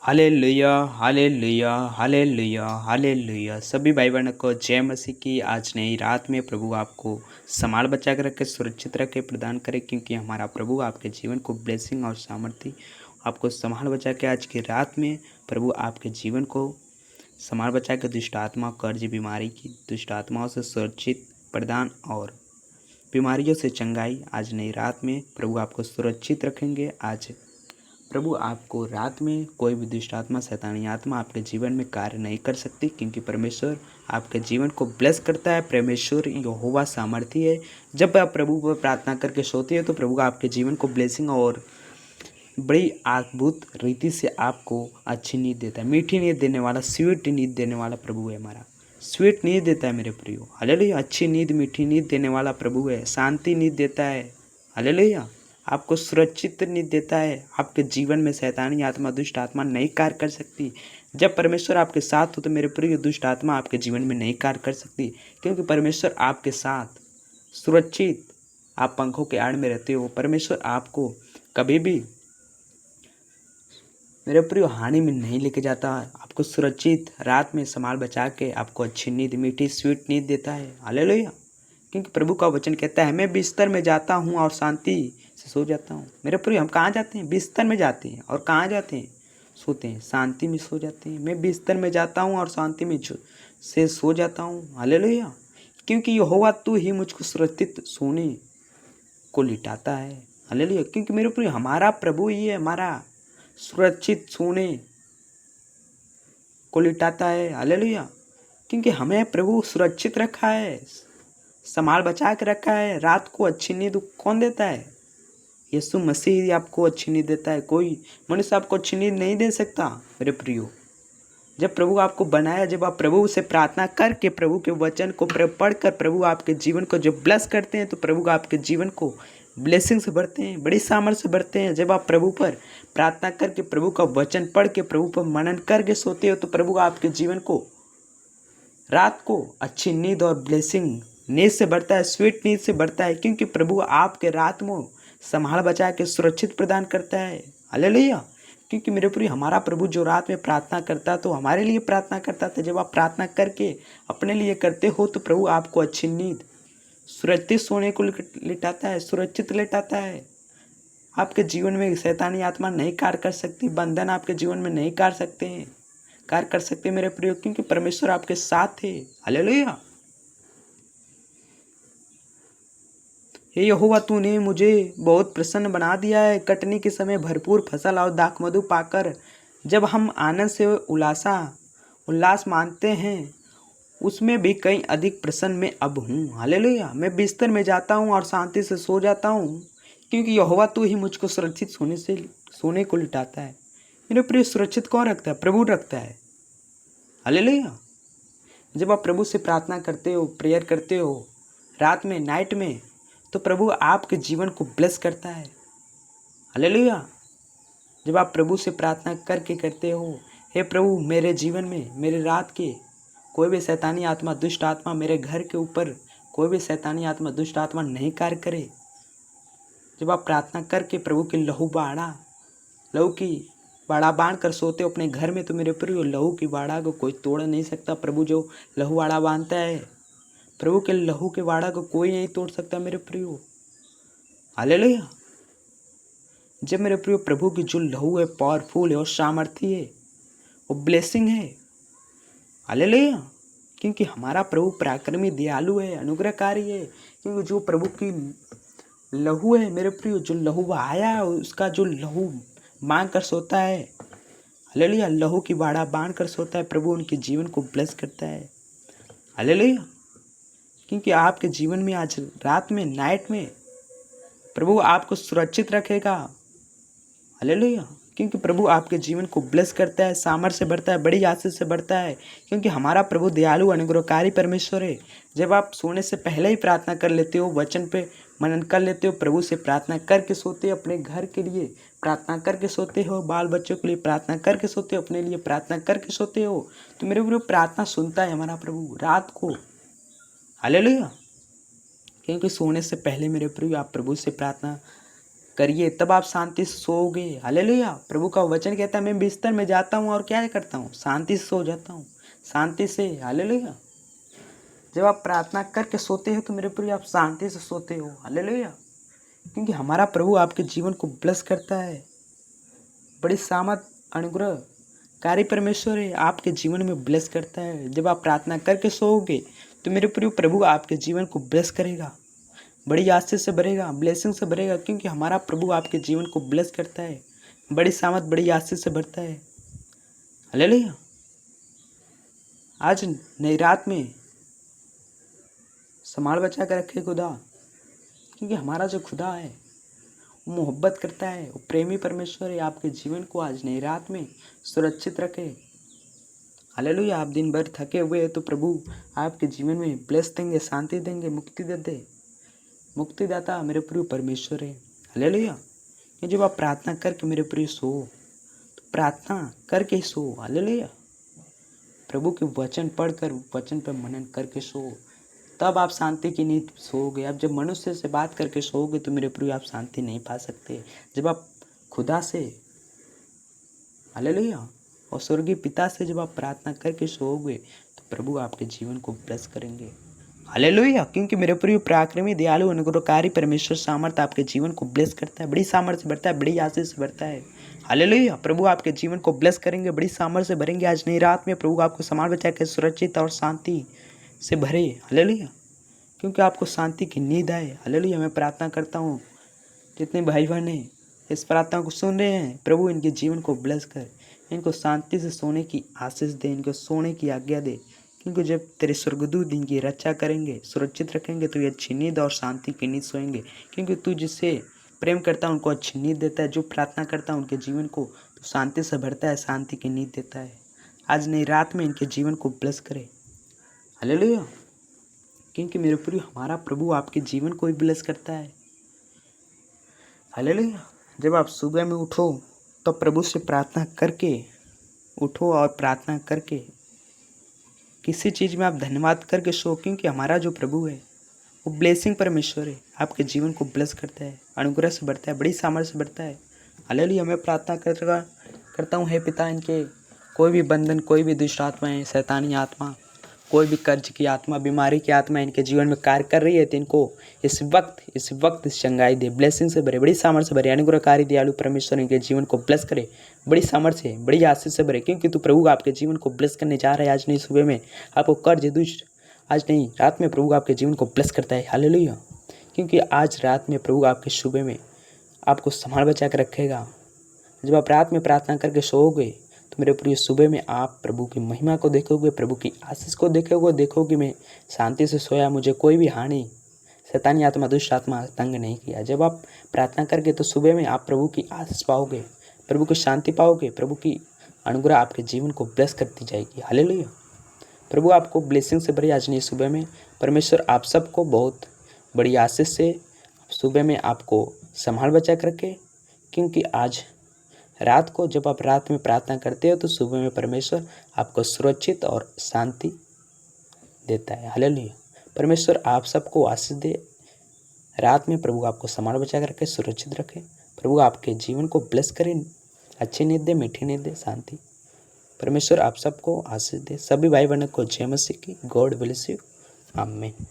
Hallelujah hallelujah hallelujah hallelujah. सभी भाई बहनों को जय मसीह की। आज नई रात में प्रभु आपको संभाल बचा कर रखे, सुरक्षित रखे, प्रदान करे, क्योंकि हमारा प्रभु आपके जीवन को ब्लेसिंग और सामर्थ्य आपको संभाल बचा के आज की रात में प्रभु आपके जीवन को संभाल बचा के दुष्ट आत्मा, कर्ज, बीमारी की दुष्ट आत्माओं से सुरक्षित प्रदान और बीमारियों से चंगाई आज नई रात में प्रभु आपको सुरक्षित रखेंगे। आज प्रभु आपको रात में कोई भी दुष्ट आत्मा, शैतानी आत्मा आपके जीवन में कार्य नहीं कर सकती, क्योंकि परमेश्वर आपके जीवन को ब्लेस करता है। परमेश्वर यहोवा सामर्थी है। जब आप प्रभु पर प्रार्थना करके सोते हो तो प्रभु आपके जीवन को ब्लेसिंग और बड़ी अद्भुत रीति से आपको अच्छी नींद देता है, मीठी नींद देने वाला, स्वीट नींद देने वाला प्रभु है हमारा। स्वीट नींद देता है मेरे प्रियो, हालेलुया। अच्छी नींद, मीठी नींद देने वाला प्रभु है। शांति नींद देता है, हालेलुया। आपको सुरक्षित नींद देता है। आपके जीवन में शैतानी आत्मा, दुष्ट आत्मा नहीं कार्य कर सकती। जब परमेश्वर आपके साथ हो तो मेरे प्रिय दुष्ट आत्मा आपके जीवन में नहीं कार्य कर सकती, क्योंकि परमेश्वर आपके साथ सुरक्षित, आप पंखों के आड़ में रहते हो। परमेश्वर आपको कभी भी मेरे प्रिय हानि में नहीं लेके जाता, आपको सुरक्षित रात में संभाल बचा के आपको अच्छी नींद, मीठी स्वीट नींद देता है, हालेलुया। क्योंकि प्रभु का वचन कहता है, मैं बिस्तर में जाता हूँ और शांति से सो जाता हूँ। मेरे प्रिय हम कहाँ जाते हैं? बिस्तर में जाते हैं। और कहाँ जाते हैं? सोते हैं, शांति में सो जाते हैं। मैं बिस्तर में जाता हूँ और शांति में से सो जाता हूँ, हालेलुया। क्योंकि यहोवा तू ही मुझको सुरक्षित सोने को लिटाता है, हालेलुया। क्योंकि मेरे प्रिय हमारा प्रभु ही है, हमारा सुरक्षित सोने को लिटाता है, हालेलुया। क्योंकि हमें प्रभु सुरक्षित रखा है, संभाल बचा के रखा है। रात को अच्छी नींद कौन देता है? यीशु मसीह ही आपको अच्छी नींद देता है। कोई मनुष्य आपको अच्छी नींद नहीं दे सकता मेरे प्रियो। जब प्रभु आपको बनाया, जब आप प्रभु से प्रार्थना करके प्रभु के वचन को पढ़कर प्रभु आपके जीवन को जब ब्लेस करते हैं तो प्रभु आपके जीवन को ब्लेसिंग से भरते हैं, बड़ी सामर्थ से भरते हैं। जब आप प्रभु पर प्रार्थना करके, प्रभु का वचन पढ़ के, प्रभु पर मनन करके सोते हो तो प्रभु आपके जीवन को रात को अच्छी नींद और ब्लेसिंग नींद से बढ़ता है, स्वीट नींद से बढ़ता है। क्योंकि प्रभु आपके रात में संभाल बचा के सुरक्षित प्रदान करता है, हालेलुया। क्योंकि मेरे प्रिय हमारा प्रभु जो रात में प्रार्थना करता है तो हमारे लिए प्रार्थना करता था। जब आप प्रार्थना करके अपने लिए करते हो तो प्रभु आपको अच्छी नींद, सुरक्षित सोने को लिटाता है, सुरक्षित लिटाता है। आपके जीवन में शैतानी आत्मा नहीं कार्य कर सकती, बंधन आपके जीवन में नहीं कार्य कर सकते मेरे प्रिय, क्योंकि परमेश्वर आपके साथ है, हालेलुया। हे यहोवा तूने मुझे बहुत प्रसन्न बना दिया है। कटनी के समय भरपूर फसल और दाखमधु पाकर जब हम आनंद से उल्लास मानते हैं, उसमें भी कहीं अधिक प्रसन्न मैं अब हूँ, हालेलुया। मैं बिस्तर में जाता हूँ और शांति से सो जाता हूँ, क्योंकि यहोवा तू ही मुझको सुरक्षित सोने को लिटाता है। मेरे प्रिय सुरक्षित कौन रखता है? प्रभु रखता है, हालेलुया। जब आप प्रभु से प्रार्थना करते हो, प्रेयर करते हो रात में, नाइट में, तो प्रभु आपके जीवन को ब्लेस करता है, हालेलुया। जब आप प्रभु से प्रार्थना करके करते हो, हे प्रभु मेरे जीवन में, मेरे रात के कोई भी शैतानी आत्मा, दुष्ट आत्मा मेरे घर के ऊपर, कोई भी शैतानी आत्मा, दुष्ट आत्मा नहीं कार्य करे। जब आप प्रार्थना करके प्रभु के लहू की बाड़ा बांध कर सोते हो अपने घर में, तो मेरे प्रभु लहू की बाड़ा को कोई तोड़ नहीं सकता। प्रभु जो लहू बाड़ा बांधता है, प्रभु के लहू के बाड़ा को कोई नहीं तोड़ सकता मेरे प्रियो, हालेलुया। जब मेरे प्रियो प्रभु की जो लहू है पावरफुल है और सामर्थी है, वो ब्लेसिंग है, हालेलुया। क्योंकि हमारा प्रभु पराक्रमी, दयालु है, अनुग्रहकारी है। क्योंकि जो प्रभु की लहू है मेरे प्रियो, जो लहू आया है, उसका जो लहू मांग कर सोता है, हालेलुया, लहू की बाड़ा बांध कर सोता है, प्रभु उनके जीवन को ब्लेस करता है, हालेलुया। क्योंकि आपके जीवन में आज रात में, नाइट में प्रभु आपको सुरक्षित रखेगा, हालेलुया। क्योंकि प्रभु आपके जीवन को ब्लेस करता है, सामर्थ्य से बढ़ता है, बड़ी आशीष से बढ़ता है। क्योंकि हमारा प्रभु दयालु, अनुग्रहकारी परमेश्वर है। जब आप सोने से पहले ही प्रार्थना कर लेते हो, वचन पे मनन कर लेते हो, प्रभु से प्रार्थना करके सोते हो, अपने घर के लिए प्रार्थना करके सोते हो, बाल बच्चों के लिए प्रार्थना करके सोते हो, अपने लिए प्रार्थना करके सोते हो, तो मेरे प्रभु प्रार्थना सुनता है हमारा प्रभु रात को, हालेलुया। क्योंकि सोने से पहले मेरे प्रभु आप प्रभु से प्रार्थना करिए, तब आप शांति से सोओगे। हालेलुया। प्रभु का वचन कहता है मैं बिस्तर में जाता हूँ और क्या करता हूँ, शांति से सो जाता हूँ, शांति से। हालेलुया। जब आप प्रार्थना करके सोते हो तो मेरे प्रिय आप शांति से सोते हो। हालेलुया। क्योंकि हमारा प्रभु आपके जीवन को ब्लेस करता है। बड़ी सामर्थ अनुग्रह कार्य परमेश्वर है, आपके जीवन में ब्लेस करता है। जब आप प्रार्थना करके सोओगे तो मेरे प्रिय प्रभु आपके जीवन को ब्लेस करेगा, बड़ी आशीष से भरेगा, ब्लेसिंग से भरेगा। क्योंकि हमारा प्रभु आपके जीवन को ब्लेस करता है, बड़ी सामर्थ बड़ी आशीष से भरता है। हालेलुया। आज नई रात में संभाल बचा कर रखे खुदा, क्योंकि हमारा जो खुदा है वो मोहब्बत करता है, वो प्रेमी परमेश्वर है। आपके जीवन को आज नई रात में सुरक्षित रखे। हालेलुया। आप दिन भर थके हुए हैं तो प्रभु आपके जीवन में ब्लेस देंगे, शांति देंगे, मुक्ति दे। मुक्तिदाता मेरे प्रिय परमेश्वर है। हालेलुया। ये जब आप प्रार्थना करके मेरे प्रिय सो, तो प्रार्थना करके सो। हालेलुया। प्रभु के वचन पढ़कर वचन पर मनन करके सो, तब आप शांति की नींद सोओगे। आप जब मनुष्य से बात करके सोओगे तो मेरे प्रिय आप शांति नहीं पा सकते। जब आप खुदा से, हालेलुया, और स्वर्गीय पिता से जब आप प्रार्थना करके सोओगे तो प्रभु आपके जीवन को ब्लेस करेंगे। हालेलुया। क्योंकि मेरे प्रिय पराक्रमी दयालु अनुग्रहकारी परमेश्वर सामर्थ आपके जीवन को ब्लेस करता है, बड़ी सामर्थ से भरता है, बड़ी आशीष से भरता है। हालेलुया। प्रभु आपके जीवन को ब्लेस करेंगे, बड़ी सामर्थ से भरेंगे। आज नई रात में प्रभु आपको संभाल बचा के सुरक्षित और शांति से भरे। हालेलुया। क्योंकि आपको शांति की नींद आए। हालेलुया। मैं प्रार्थना करता हूँ जितने भाई बहन हैं इस प्रार्थना को सुन रहे हैं, प्रभु इनके जीवन को ब्लेस कर, इनको शांति से सोने की आशीष दे, इनको सोने की आज्ञा दे। क्योंकि जब तेरे स्वर्गदूत इनकी रक्षा करेंगे, सुरक्षित रखेंगे तो ये अच्छी नींद और शांति की नींद सोएंगे। क्योंकि तू जिससे प्रेम करता है उनको अच्छी नींद देता है, जो प्रार्थना करता है उनके जीवन को तो शांति से भरता है, शांति की नींद देता है। आज नई रात में इनके जीवन को ब्लेस करे। हालेलुया। क्योंकि मेरे प्रिय हमारा प्रभु आपके जीवन को भी ब्लेस करता है। हालेलुया। जब आप सुबह में उठो तो प्रभु से प्रार्थना करके उठो और प्रार्थना करके किसी चीज़ में आप धन्यवाद करके सो। क्योंकि हमारा जो प्रभु है वो ब्लेसिंग परमेश्वर है, आपके जीवन को ब्लेस करता है, अनुग्रह से बढ़ता है, बड़ी सामर्थ्य से बढ़ता है। हालेलुया। मैं प्रार्थना करता हूँ हे पिता, इनके कोई भी बंधन, कोई भी दुष्ट आत्माएं, शैतानी आत्मा, कोई भी कर्ज की आत्मा, बीमारी की आत्मा इनके जीवन में कार्य कर रही है तो इनको इस वक्त चंगाई दे, ब्लेसिंग से भरे, बड़ी सामर्थ्य से भरे। अनुग्रहकारी दयालु परमेश्वर इनके जीवन को ब्लेस करे, बड़ी सामर्थ्य से, बड़ी आशीष से भरे। क्योंकि तू प्रभु आपके जीवन को ब्लेस करने जा रहा है। आज नहीं सुबह में आपको कर्ज दुष्ट, आज नहीं रात में प्रभु आपके जीवन को ब्लेस करता है। हालेलुया। क्योंकि आज रात में प्रभु आपके सुबह में आपको संभाल बचा कर रखेगा। जब आप रात में प्रार्थना करके सोओगे तो मेरे प्रिय सुबह में आप प्रभु की महिमा को देखोगे, प्रभु की आशीष को देखोगे। मैं शांति से सोया, मुझे कोई भी हानि, शैतानी आत्मा, दुष्ट आत्मा तंग नहीं किया। जब आप प्रार्थना करके तो सुबह में आप प्रभु की आशीष पाओगे, प्रभु की शांति पाओगे, प्रभु की अनुग्रह आपके जीवन को ब्लेस करती जाएगी। हालेलुया। प्रभु आपको ब्लेसिंग से भरी आज नहीं सुबह में। परमेश्वर आप सबको बहुत बड़ी आशीष से सुबह में आपको संभाल बचा कर रखे। क्योंकि आज रात को जब आप रात में प्रार्थना करते हो तो सुबह में परमेश्वर आपको सुरक्षित और शांति देता है। हालेलुया। परमेश्वर आप सबको आशीष दे। रात में प्रभु आपको संभाल बचा कर रखे, सुरक्षित रखे। प्रभु आपके जीवन को ब्लेस करे, अच्छी नींद दे, मीठी नींद दे, शांति। परमेश्वर आप सबको आशीष दे। सभी भाई बहनों को जय मसीह की। God bless you. आमीन।